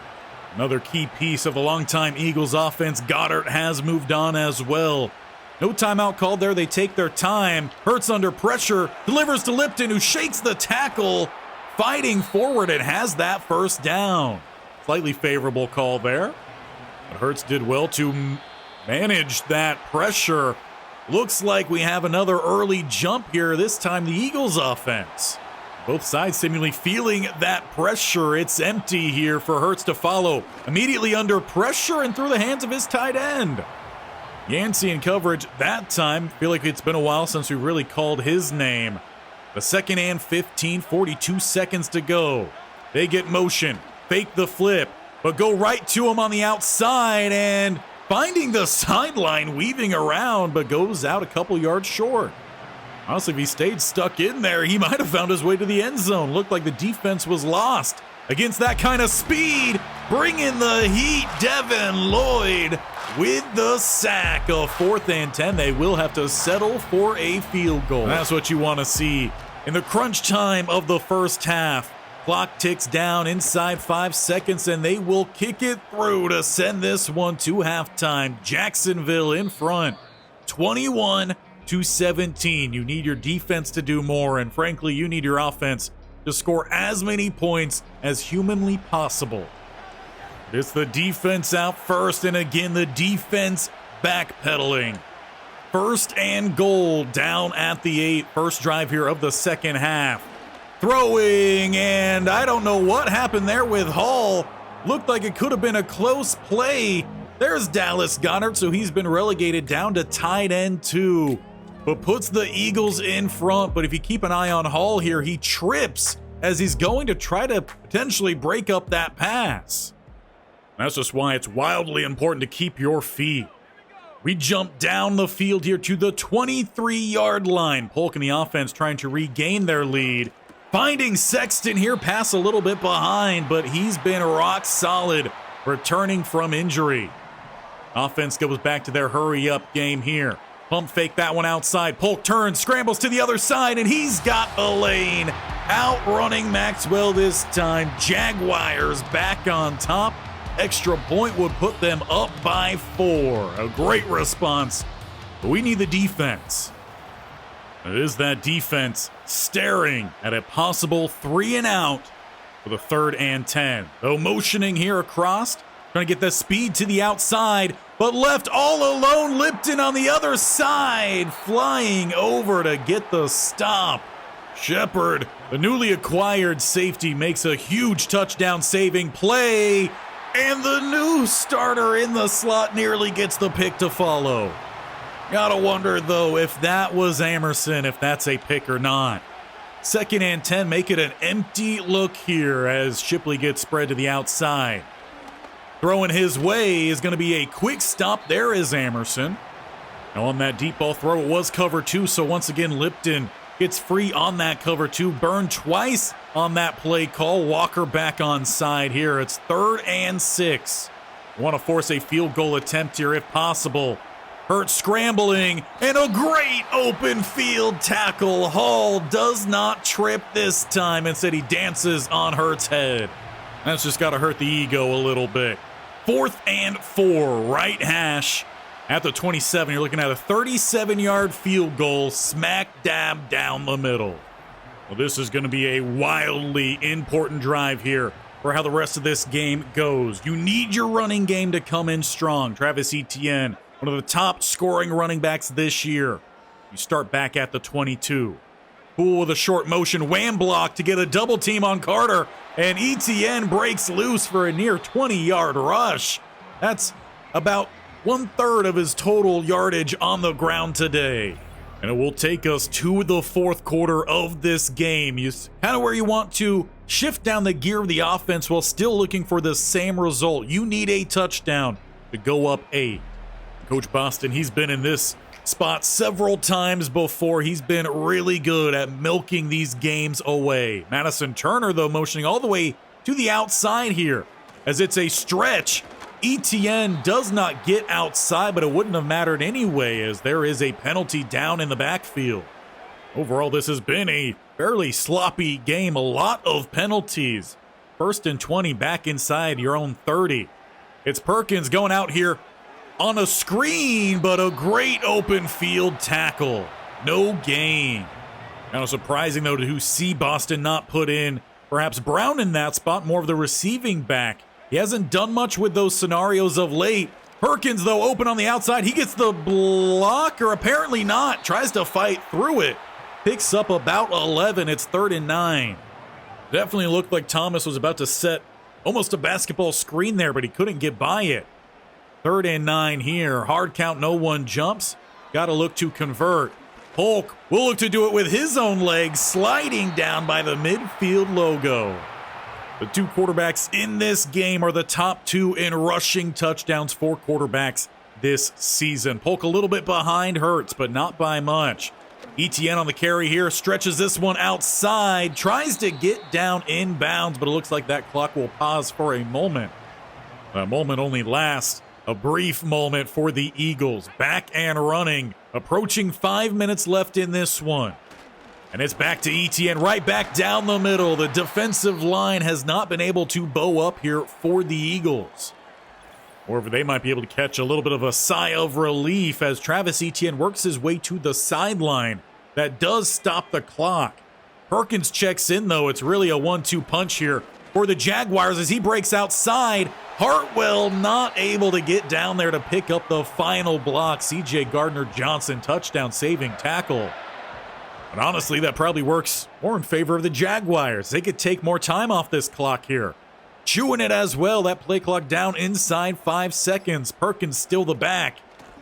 Another key piece of the longtime Eagles offense, Goddard, has moved on as well. No timeout called there, they take their time. Hurts under pressure, delivers to Lipton, who shakes the tackle. Fighting forward and has that first down. Slightly favorable call there. But Hurts did well to manage that pressure. Looks like we have another early jump here, this time the Eagles offense. Both sides seemingly feeling that pressure. It's empty here for Hurts to follow. Immediately under pressure and through the hands of his tight end. Yancey in coverage that time. Feel like it's been a while since we really called his name. The second and 15, 42 seconds to go. They get motion, fake the flip, but go right to him on the outside and finding the sideline, weaving around, but goes out a couple yards short. Honestly, if he stayed stuck in there, he might have found his way to the end zone. Looked like the defense was lost against that kind of speed. Bring in the heat, Devin Lloyd with the sack. A 4th and 10. They will have to settle for a field goal. That's what you want to see. In the crunch time of the first half, clock ticks down inside 5 seconds, and they will kick it through to send this one to halftime. Jacksonville in front, 21-17. You need your defense to do more, and frankly, you need your offense to score as many points as humanly possible. It's the defense out first, and again, the defense backpedaling. First and goal down at the 8. First drive here of the second half. Throwing, and I don't know what happened there with Hall. Looked like it could have been a close play. There's Dallas Goedert, so he's been relegated down to tight end 2. But puts the Eagles in front. But if you keep an eye on Hall here, he trips as he's going to try to potentially break up that pass. That's just why it's wildly important to keep your feet. We jump down the field here to the 23-yard line. Polk and the offense trying to regain their lead. Finding Sexton here, pass a little bit behind, but he's been rock solid, returning from injury. Offense goes back to their hurry-up game here. Pump fake that one outside. Polk turns, scrambles to the other side, and he's got a lane. Outrunning Maxwell this time. Jaguars back on top. Extra point would put them up by 4. A great response, but we need the defense. It is that defense staring at a possible 3 and out for the 3rd and 10. Though motioning here across, trying to get the speed to the outside, but left all alone. Lipton on the other side, flying over to get the stop. Shepard, the newly acquired safety, makes a huge touchdown-saving play. And the new starter in the slot nearly gets the pick to follow. Gotta wonder, though, if that was Amerson, if that's a pick or not. 2nd and 10, make it an empty look here as Shipley gets spread to the outside. Throwing his way is going to be a quick stop. There is Amerson. Now on that deep ball throw, it was cover 2, so once again, Lipton gets free on that cover 2. Burned twice on that play call. Walker back on side here. It's 3rd and 6. Want to force a field goal attempt here if possible. Hurts scrambling, and a great open field tackle. Hall does not trip this time. Instead, he dances on Hurts' head. That's just got to hurt the ego a little bit. 4th and 4, right hash. At the 27, you're looking at a 37-yard field goal smack dab down the middle. Well, this is going to be a wildly important drive here for how the rest of this game goes. You need your running game to come in strong. Travis Etienne, one of the top scoring running backs this year. You start back at the 22. Poole with a short motion wham block to get a double team on Carter, and Etienne breaks loose for a near 20-yard rush. That's about 1/3 of his total yardage on the ground today. And it will take us to the fourth quarter of this game. It's kind of where you want to shift down the gear of the offense while still looking for the same result. You need a touchdown to go up 8. Coach Boston, he's been in this spot several times before. He's been really good at milking these games away. Madison Turner, though, motioning all the way to the outside here as it's a stretch. Etienne does not get outside, but it wouldn't have mattered anyway as there is a penalty down in the backfield. Overall, this has been a fairly sloppy game. A lot of penalties. 1st and 20 back inside your own 30. It's Perkins going out here on a screen, but a great open field tackle. No gain. Now, surprising, though, to see Boston not put in perhaps Brown in that spot, more of the receiving back. He hasn't done much with those scenarios of late. Perkins, though, open on the outside. He gets the block, or apparently not. Tries to fight through it. Picks up about 11. It's 3rd and 9. Definitely looked like Thomas was about to set almost a basketball screen there, but he couldn't get by it. 3rd and 9 here. Hard count, no one jumps. Got to look to convert. Polk will look to do it with his own legs, sliding down by the midfield logo. The 2 quarterbacks in this game are the top 2 in rushing touchdowns for quarterbacks this season. Polk a little bit behind Hurts, but not by much. Etienne on the carry here, stretches this one outside, tries to get down inbounds, but it looks like that clock will pause for a moment. That moment only lasts a brief moment for the Eagles. Back and running, approaching 5 minutes left in this one. And it's back to Etienne, right back down the middle. The defensive line has not been able to bow up here for the Eagles. Or they might be able to catch a little bit of a sigh of relief as Travis Etienne works his way to the sideline. That does stop the clock. Perkins checks in, though. It's really a 1-2 punch here for the Jaguars as he breaks outside. Hartwell not able to get down there to pick up the final block. C.J. Gardner-Johnson, touchdown-saving tackle. But honestly, that probably works more in favor of the Jaguars. They could take more time off this clock here. Chewing it as well. That play clock down inside 5 seconds. Perkins still the back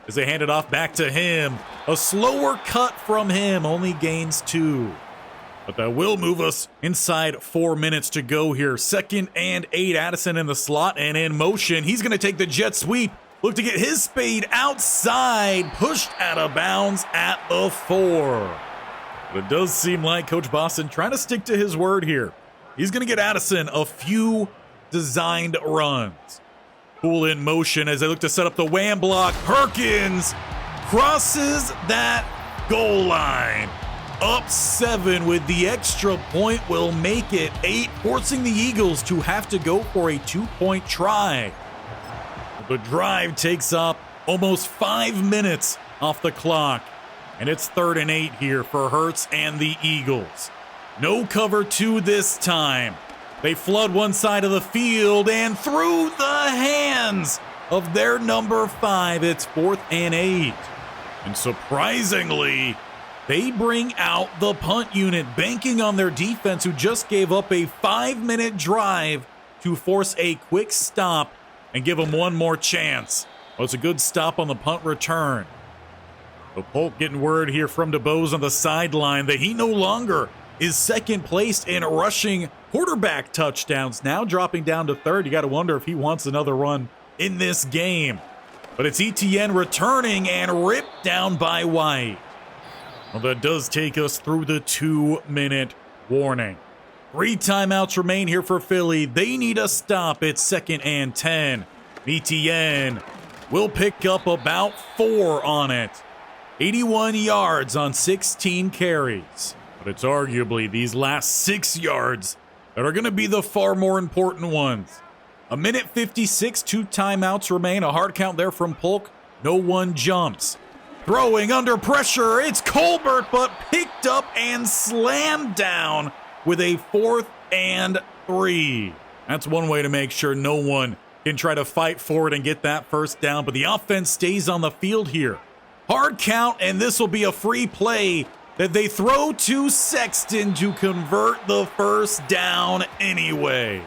as they hand it off back to him. A slower cut from him, only gains 2. But that will move us inside 4 minutes to go here. 2nd and 8. Addison in the slot and in motion. He's going to take the jet sweep. Look to get his speed outside. Pushed out of bounds at the 4. But it does seem like Coach Boston trying to stick to his word here. He's going to get Addison a few designed runs. Poole in motion as they look to set up the wham block. Perkins crosses that goal line. Up 7 with the extra point will make it 8, forcing the Eagles to have to go for a 2-point try. The drive takes up almost 5 minutes off the clock. And it's 3rd and 8 here for Hurts and the Eagles. No cover 2 this time. They flood one side of the field and through the hands of their number 5, it's 4th and 8. And surprisingly, they bring out the punt unit, banking on their defense who just gave up a 5-minute drive to force a quick stop and give them one more chance. Well, it's a good stop on the punt return. But Polk getting word here from DeBose on the sideline that he no longer is 2nd place in rushing quarterback touchdowns, now dropping down to 3rd. You got to wonder if he wants another run in this game. But it's Etienne returning and ripped down by White. Well, that does take us through the 2-minute warning. 3 timeouts remain here for Philly. They need a stop. It's 2nd and 10. Etienne will pick up about 4 on it. 81 yards on 16 carries. But it's arguably these last 6 yards that are going to be the far more important ones. 1:56, 2 timeouts remain. A hard count there from Polk. No one jumps. Throwing under pressure, it's Colbert, but picked up and slammed down with a 4th and 3. That's one way to make sure no one can try to fight for it and get that first down, but the offense stays on the field here. Hard count, and this will be a free play that they throw to Sexton to convert the first down anyway.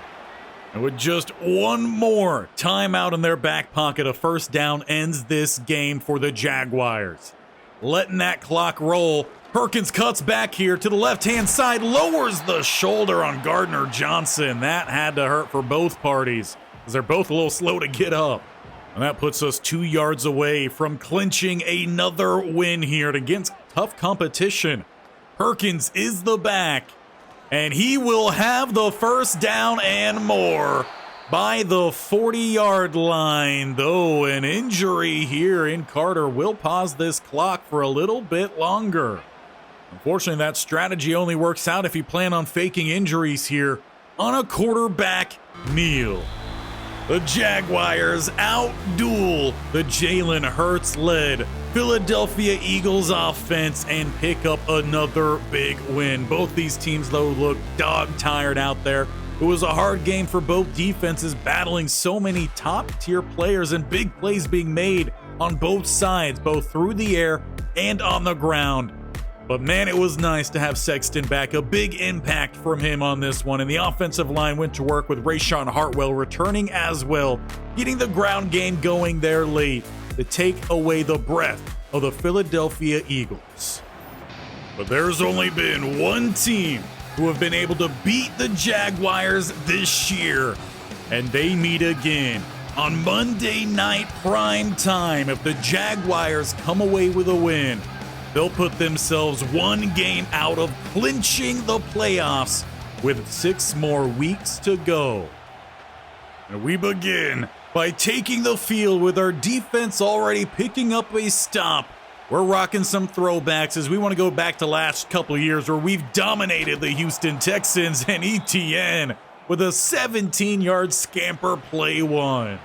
And with just one more timeout in their back pocket, a first down ends this game for the Jaguars. Letting that clock roll. Perkins cuts back here to the left-hand side, lowers the shoulder on Gardner Johnson. That had to hurt for both parties, because they're both a little slow to get up. And that puts us 2 yards away from clinching another win here against tough competition. Perkins is the back, and he will have the first down and more by the 40-yard line. Though an injury here in Carter will pause this clock for a little bit longer. Unfortunately, that strategy only works out if you plan on faking injuries here on a quarterback kneel. The Jaguars out-duel the Jalen Hurts-led Philadelphia Eagles offense and pick up another big win. Both these teams, though, look dog-tired out there. It was a hard game for both defenses, battling so many top-tier players and big plays being made on both sides, both through the air and on the ground. But man, it was nice to have Sexton back. A big impact from him on this one. And the offensive line went to work with Rashawn Hartwell returning as well, getting the ground game going there late to take away the breath of the Philadelphia Eagles. But there's only been one team who have been able to beat the Jaguars this year, and they meet again on Monday night prime time. If the Jaguars come away with a win, they'll put themselves one game out of clinching the playoffs with 6 more weeks to go. And we begin by taking the field with our defense already picking up a stop. We're rocking some throwbacks as we want to go back to last couple of years where we've dominated the Houston Texans, and ETN with a 17-yard scamper play 1.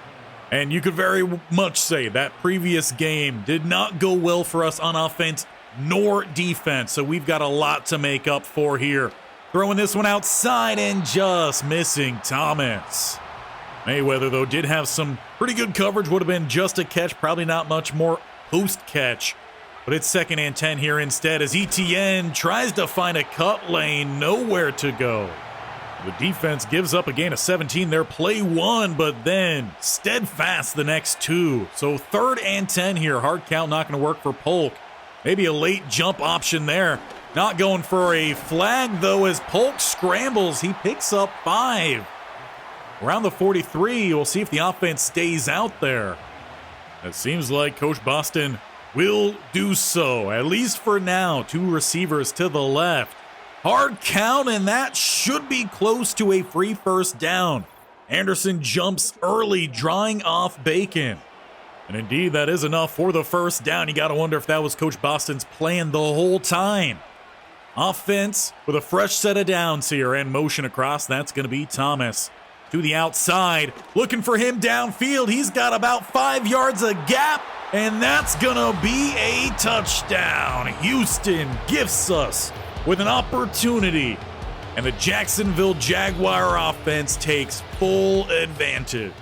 And you could very much say that previous game did not go well for us on offense nor defense, so we've got a lot to make up for here. Throwing this one outside and just missing Thomas. Mayweather, though, did have some pretty good coverage. Would have been just a catch, probably not much more post-catch. But it's 2nd and 10 here instead as ETN tries to find a cut lane, nowhere to go. The defense gives up a gain of 17 there, play 1, but then steadfast the next 2. So 3rd and 10 here, hard count not going to work for Polk. Maybe a late jump option there. Not going for a flag, though, as Polk scrambles. He picks up 5. Around the 43, we'll see if the offense stays out there. It seems like Coach Boston will do so, at least for now. 2 receivers to the left. Hard count, and that should be close to a free first down. Anderson jumps early, drawing off Bacon. And indeed, that is enough for the first down. You got to wonder if that was Coach Boston's plan the whole time. Offense with a fresh set of downs here and motion across. That's going to be Thomas to the outside. Looking for him downfield. He's got about 5 yards of gap, and that's going to be a touchdown. Houston gifts us with an opportunity, and the Jacksonville Jaguar offense takes full advantage.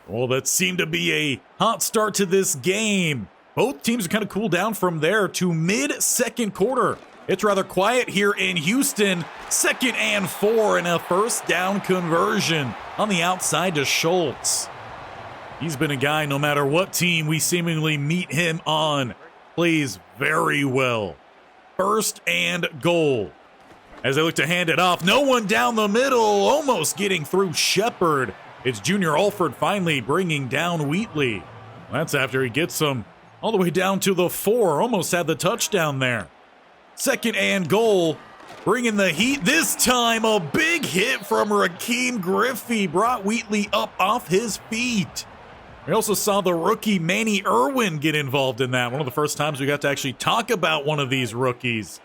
Well, that seemed to be a hot start to this game. Both teams are kind of cooled down from there to mid-second quarter. It's rather quiet here in Houston. 2nd and 4 and a first down conversion on the outside to Schultz. He's been a guy, no matter what team we seemingly meet him on, plays very well. 1st and goal. As they look to hand it off, no one down the middle, almost getting through Shepard. It's Junior Alford finally bringing down Wheatley. That's after he gets him all the way down to the 4. Almost had the touchdown there. 2nd and goal. Bringing the heat this time. A big hit from Rakeem Griffey brought Wheatley up off his feet. We also saw the rookie Manny Irwin get involved in that. One of the first times we got to actually talk about one of these rookies.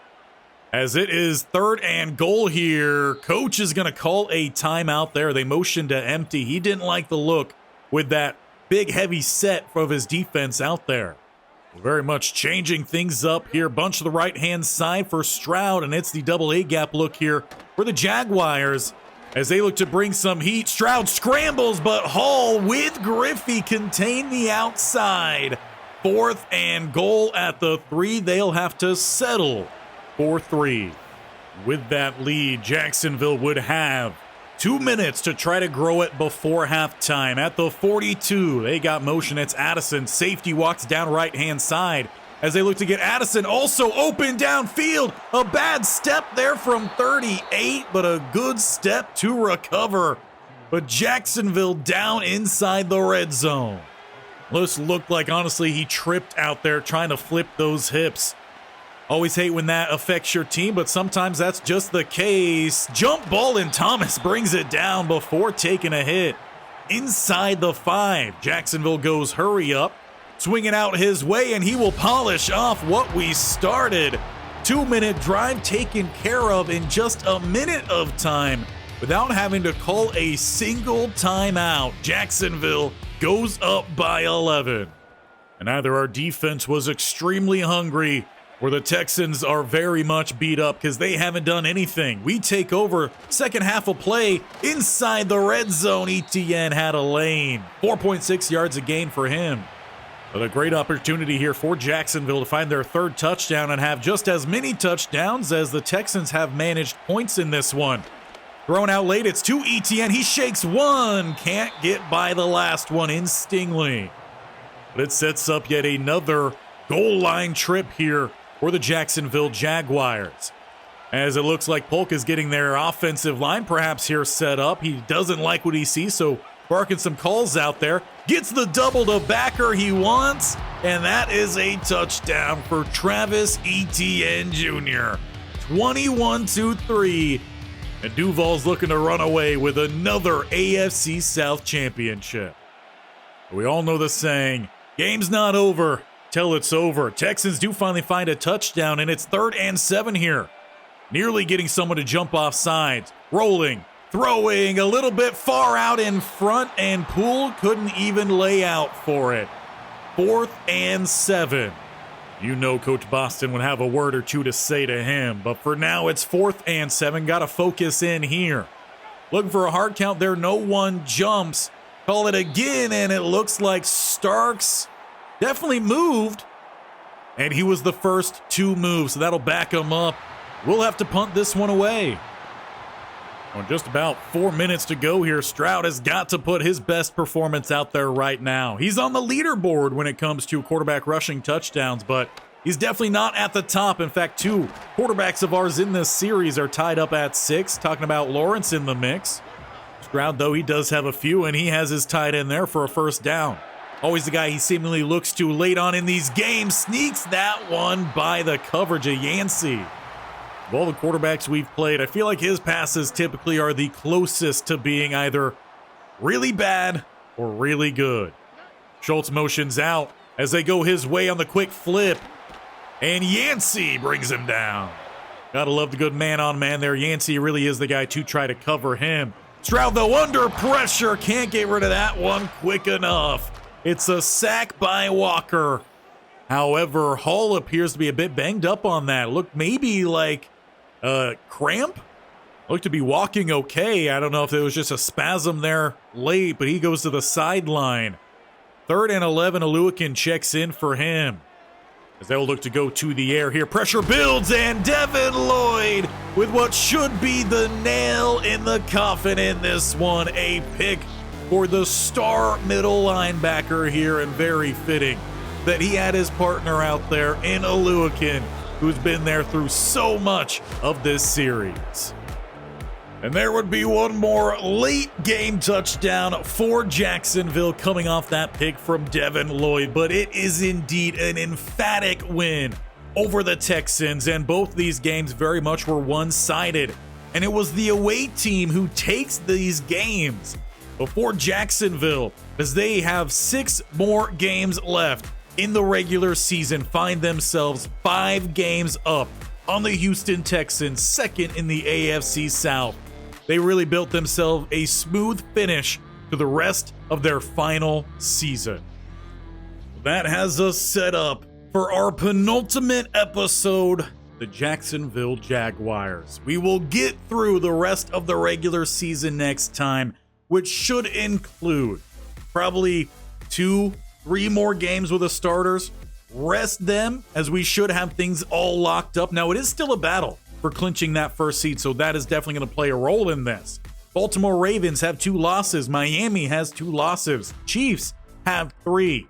As it is 3rd and goal here, Coach is going to call a timeout there. They motioned to empty. He didn't like the look with that big heavy set of his defense out there. Very much changing things up here. Bunch to the right-hand side for Stroud, and it's the double A gap look here for the Jaguars as they look to bring some heat. Stroud scrambles, but Hall with Griffey contain the outside. 4th and goal at the 3. They'll have to settle for 3. With that lead, Jacksonville would have 2 minutes to try to grow it before halftime. At the 42, they got motion. It's Addison. Safety walks down right-hand side as they look to get Addison also open downfield. A bad step there from 38, but a good step to recover. But Jacksonville down inside the red zone. This looked like, honestly, he tripped out there trying to flip those hips. Always hate when that affects your team, but sometimes that's just the case. Jump ball, and Thomas brings it down before taking a hit. Inside the 5, Jacksonville goes hurry up, swinging out his way, and he will polish off what we started. 2-minute drive taken care of in just a minute of time without having to call a single timeout. Jacksonville goes up by 11. And either our defense was extremely hungry, where the Texans are very much beat up because they haven't done anything. We take over second half of play inside the red zone. Etienne had a lane. 4.6 yards a gain for him. But a great opportunity here for Jacksonville to find their 3rd touchdown and have just as many touchdowns as the Texans have managed points in this one. Thrown out late, it's to Etienne. He shakes one. Can't get by the last one in Stingley. But it sets up yet another goal line trip here for the Jacksonville Jaguars. As it looks like Polk is getting their offensive line perhaps here set up. He doesn't like what he sees, so barking some calls out there. Gets the double to backer he wants, and that is a touchdown for Travis Etienne Jr. 21-3, and Duval's looking to run away with another AFC South championship. We all know the saying, game's not over till it's over. Texans do finally find a touchdown, and it's 3rd and 7 here. Nearly getting someone to jump off sides. Rolling, throwing a little bit far out in front, and Poole couldn't even lay out for it. 4th and 7. You know Coach Boston would have a word or two to say to him, but for now it's 4th and 7. Got to focus in here. Looking for a hard count there. No one jumps. Call it again, and it looks like Starks definitely moved, and he was the first to move, so that'll back him up. We'll have to punt this one away. On just about 4 minutes to go here, Stroud has got to put his best performance out there right now. He's on the leaderboard when it comes to quarterback rushing touchdowns, but he's definitely not at the top. In fact, 2 quarterbacks of ours in this series are tied up at 6, talking about Lawrence in the mix. Stroud, though, he does have a few, and he has his tight end there for a first down. Always the guy he seemingly looks to late on in these games. Sneaks that one by the coverage of Yancey. Of all the quarterbacks we've played, I feel like his passes typically are the closest to being either really bad or really good. Schultz motions out as they go his way on the quick flip. And Yancey brings him down. Gotta love the good man-on-man there. Yancey really is the guy to try to cover him. Stroud, though, under pressure. Can't get rid of that one quick enough. It's a sack by Walker. However, Hall appears to be a bit banged up on that. Looked maybe like a cramp. Looked to be walking okay. I don't know if it was just a spasm there late, but he goes to the sideline. 3rd and 11, Aluakin checks in for him. As they'll look to go to the air here. Pressure builds, and Devin Lloyd with what should be the nail in the coffin in this one. A pick for the star middle linebacker here, and very fitting that he had his partner out there in Aluakin, who's been there through so much of this series. And there would be one more late game touchdown for Jacksonville coming off that pick from Devin Lloyd, but it is indeed an emphatic win over the Texans, and both these games very much were one-sided, and it was the away team who takes these games before Jacksonville, as they have 6 more games left in the regular season, find themselves 5 games up on the Houston Texans, second in the AFC South. They really built themselves a smooth finish to the rest of their final season. That has us set up for our penultimate episode, the Jacksonville Jaguars. We will get through the rest of the regular season next time, which should include probably 2-3 more games with the starters. Rest them, as we should have things all locked up. Now, it is still a battle for clinching that first seed, so that is definitely going to play a role in this. Baltimore Ravens have 2 losses. Miami has 2 losses. Chiefs have 3.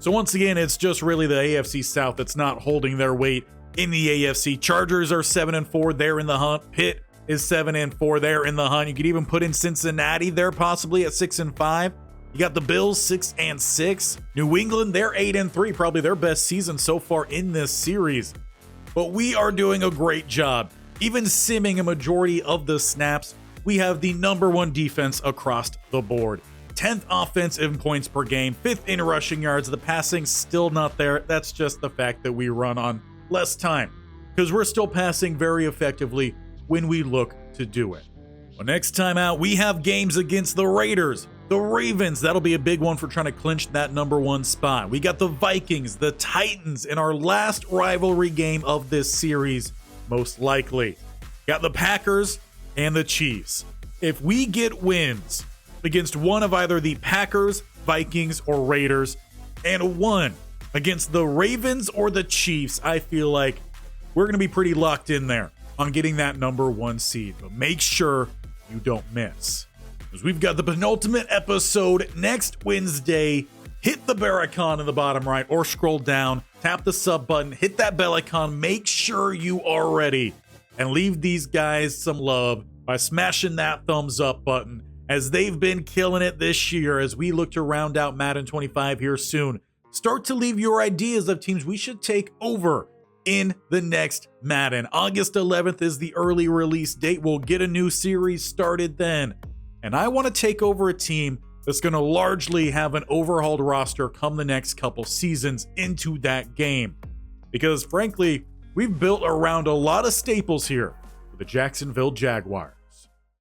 So once again, it's just really the AFC South that's not holding their weight in the AFC. Chargers are 7-4. They're in the hunt. Pitt is 7-4. They're in the hunt. You could even put in Cincinnati there possibly at 6-5. You got the Bills 6-6. New England, they're 8-3. Probably their best season so far in this series. But we are doing a great job. Even simming a majority of the snaps, we have the #1 defense across the board. 10th offense in points per game, 5th in rushing yards. The passing's still not there. That's just the fact that we run on less time, because we're still passing very effectively when we look to do it. Well, next time out, we have games against the Raiders, the Ravens. That'll be a big one for trying to clinch that #1 spot. We got the Vikings, the Titans in our last rivalry game of this series, most likely. Got the Packers and the Chiefs. If we get wins against one of either the Packers, Vikings, or Raiders, and one against the Ravens or the Chiefs, I feel like we're going to be pretty locked in there on getting that #1 seed. But make sure you don't miss, because we've got the penultimate episode next Wednesday. Hit the bell icon in the bottom right, or scroll down, tap the sub button, hit that bell icon. Make sure you are ready, and leave these guys some love by smashing that thumbs up button, as they've been killing it this year. As we look to round out Madden 25 here soon, start to leave your ideas of teams we should take over in the next Madden. August 11th is the early release date. We'll get a new series started then. And I want to take over a team that's going to largely have an overhauled roster come the next couple seasons into that game. Because frankly, we've built around a lot of staples here for the Jacksonville Jaguars.